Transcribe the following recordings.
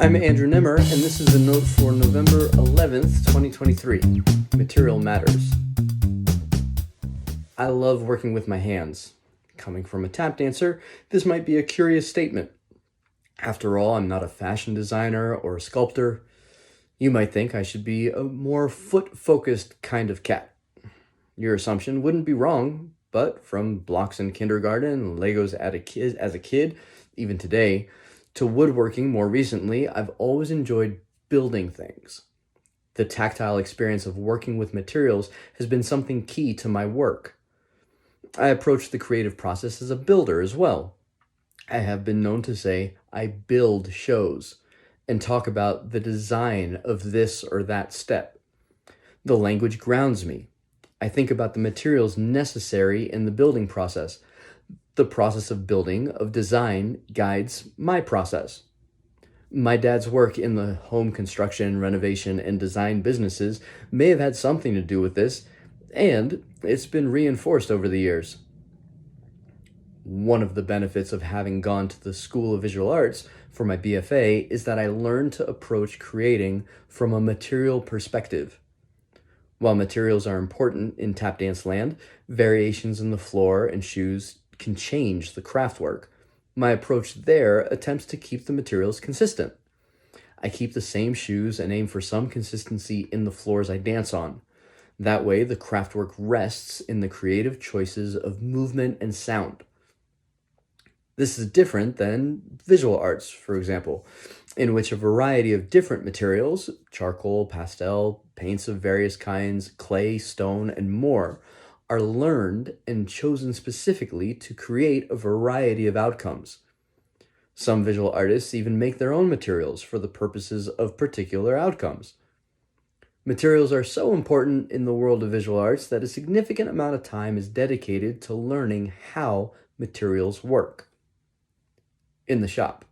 I'm Andrew Nemr, and this is a note for November 11th, 2023. Material Matters. I love working with my hands. Coming from a tap dancer, this might be a curious statement. After all, I'm not a fashion designer or a sculptor. You might think I should be a more foot-focused kind of cat. Your assumption wouldn't be wrong, but from blocks in kindergarten, Legos as a kid, even today, to woodworking more recently, I've always enjoyed building things. The tactile experience of working with materials has been something key to my work. I approach the creative process as a builder as well. I have been known to say I build shows and talk about the design of this or that step. The language grounds me. I think about the materials necessary in the building process. The process of building, of design, guides my process. My dad's work in the home construction, renovation, and design businesses may have had something to do with this, and it's been reinforced over the years. One of the benefits of having gone to the School of Visual Arts for my BFA is that I learned to approach creating from a material perspective. While materials are important in tap dance land, variations in the floor and shoes can change the craft work. My approach there attempts to keep the materials consistent. I keep the same shoes and aim for some consistency in the floors I dance on. That way, the craft work rests in the creative choices of movement and sound. This is different than visual arts, for example, in which a variety of different materials, charcoal, pastel, paints of various kinds, clay, stone, and more, are learned and chosen specifically to create a variety of outcomes. Some visual artists even make their own materials for the purposes of particular outcomes. Materials are so important in the world of visual arts that a significant amount of time is dedicated to learning how materials work. In the shop.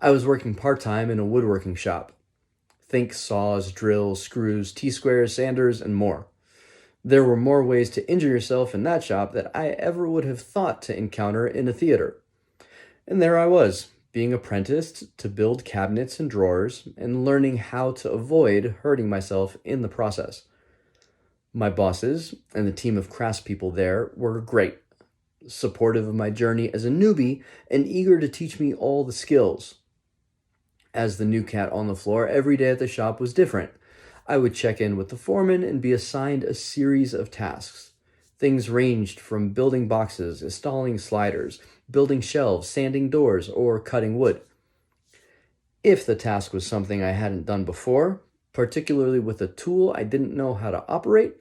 I was working part-time in a woodworking shop. Think saws, drills, screws, T-squares, sanders, and more. There were more ways to injure yourself in that shop than I ever would have thought to encounter in a theater. And there I was, being apprenticed to build cabinets and drawers and learning how to avoid hurting myself in the process. My bosses and the team of craftspeople there were great, supportive of my journey as a newbie and eager to teach me all the skills. As the new cat on the floor, every day at the shop was different. I would check in with the foreman and be assigned a series of tasks. Things ranged from building boxes, installing sliders, building shelves, sanding doors, or cutting wood. If the task was something I hadn't done before, particularly with a tool I didn't know how to operate,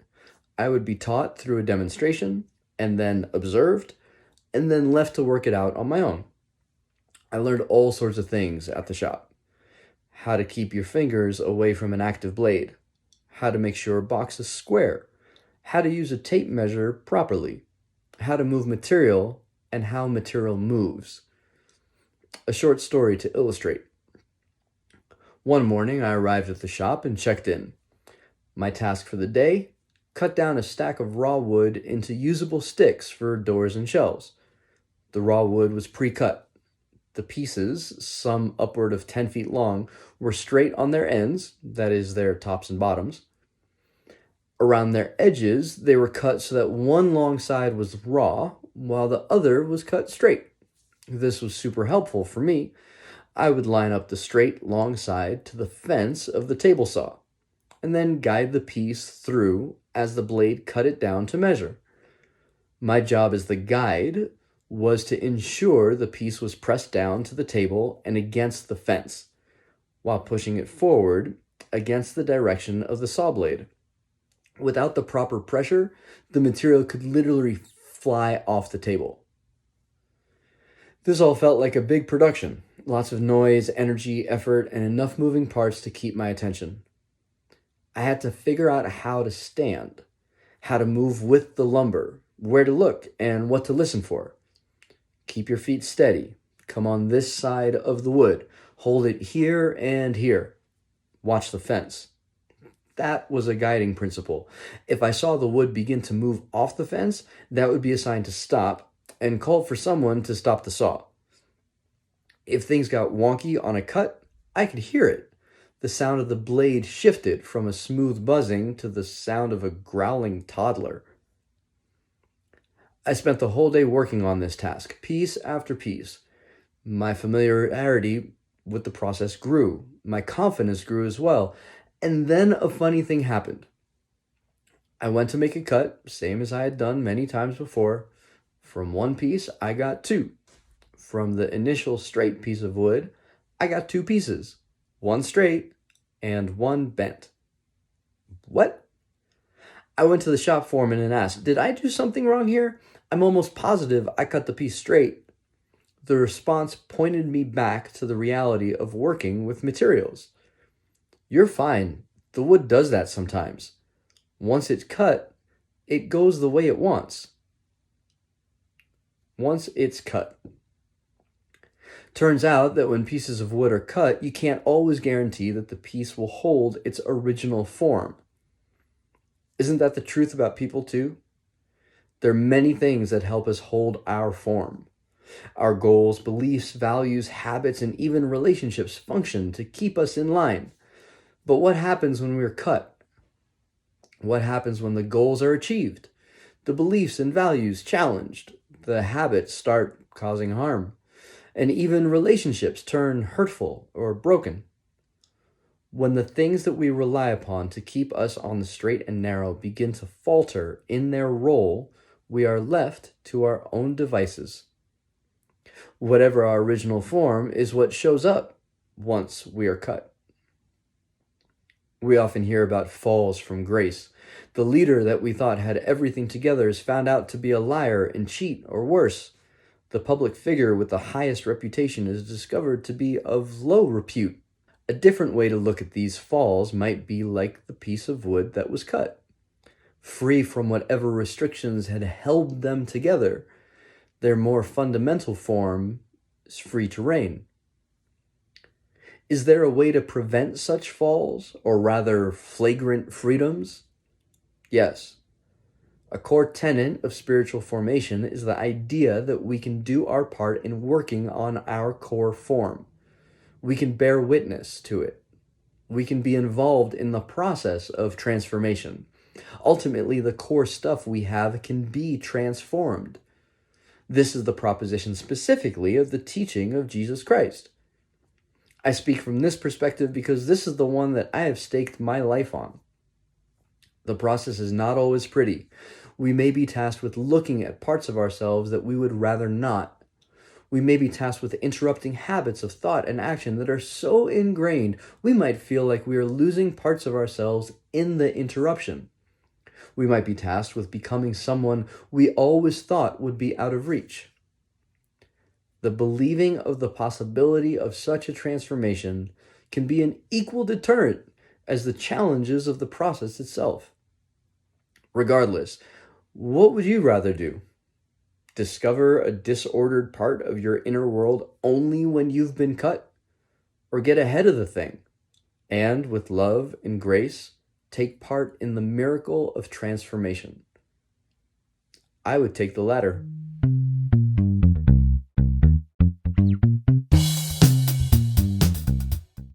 I would be taught through a demonstration, and then observed, and then left to work it out on my own. I learned all sorts of things at the shop. How to keep your fingers away from an active blade, how to make sure a box is square, how to use a tape measure properly, how to move material, and how material moves. A short story to illustrate. One morning, I arrived at the shop and checked in. My task for the day, cut down a stack of raw wood into usable sticks for doors and shelves. The raw wood was pre-cut. The pieces, some upward of 10 feet long, were straight on their ends, that is, their tops and bottoms. Around their edges, they were cut so that one long side was raw, while the other was cut straight. This was super helpful for me. I would line up the straight, long side to the fence of the table saw, and then guide the piece through as the blade cut it down to measure. My job as the guide was to ensure the piece was pressed down to the table and against the fence, while pushing it forward against the direction of the saw blade. Without the proper pressure, the material could literally fly off the table. This all felt like a big production. Lots of noise, energy, effort, and enough moving parts to keep my attention. I had to figure out how to stand, how to move with the lumber, where to look, and what to listen for. Keep your feet steady. Come on this side of the wood. Hold it here and here. Watch the fence. That was a guiding principle. If I saw the wood begin to move off the fence, that would be a sign to stop and call for someone to stop the saw. If things got wonky on a cut, I could hear it. The sound of the blade shifted from a smooth buzzing to the sound of a growling toddler. I spent the whole day working on this task, piece after piece. My familiarity with the process grew. My confidence grew as well. And then a funny thing happened. I went to make a cut, same as I had done many times before. From one piece, I got two. From the initial straight piece of wood, I got two pieces, one straight and one bent. What? I went to the shop foreman and asked, did I do something wrong here? I'm almost positive I cut the piece straight. The response pointed me back to the reality of working with materials. You're fine. The wood does that sometimes. Once it's cut, it goes the way it wants. Once it's cut. Turns out that when pieces of wood are cut, you can't always guarantee that the piece will hold its original form. Isn't that the truth about people too? There are many things that help us hold our form. Our goals, beliefs, values, habits, and even relationships function to keep us in line. But what happens when we're cut? What happens when the goals are achieved? The beliefs and values challenged? The habits start causing harm? And even relationships turn hurtful or broken? When the things that we rely upon to keep us on the straight and narrow begin to falter in their role, we are left to our own devices. Whatever our original form is what shows up once we are cut. We often hear about falls from grace. The leader that we thought had everything together is found out to be a liar and cheat, or worse. The public figure with the highest reputation is discovered to be of low repute. A different way to look at these falls might be like the piece of wood that was cut. Free from whatever restrictions had held them together, their more fundamental form is free to reign. Is there a way to prevent such falls, or rather flagrant freedoms? Yes. A core tenet of spiritual formation is the idea that we can do our part in working on our core form. We can bear witness to it. We can be involved in the process of transformation. Ultimately, the core stuff we have can be transformed. This is the proposition specifically of the teaching of Jesus Christ. I speak from this perspective because this is the one that I have staked my life on. The process is not always pretty. We may be tasked with looking at parts of ourselves that we would rather not. We may be tasked with interrupting habits of thought and action that are so ingrained, we might feel like we are losing parts of ourselves in the interruption. We might be tasked with becoming someone we always thought would be out of reach. The believing of the possibility of such a transformation can be an equal deterrent as the challenges of the process itself. Regardless, what would you rather do? Discover a disordered part of your inner world only when you've been cut? Or get ahead of the thing and, with love and grace, take part in the miracle of transformation? I would take the latter.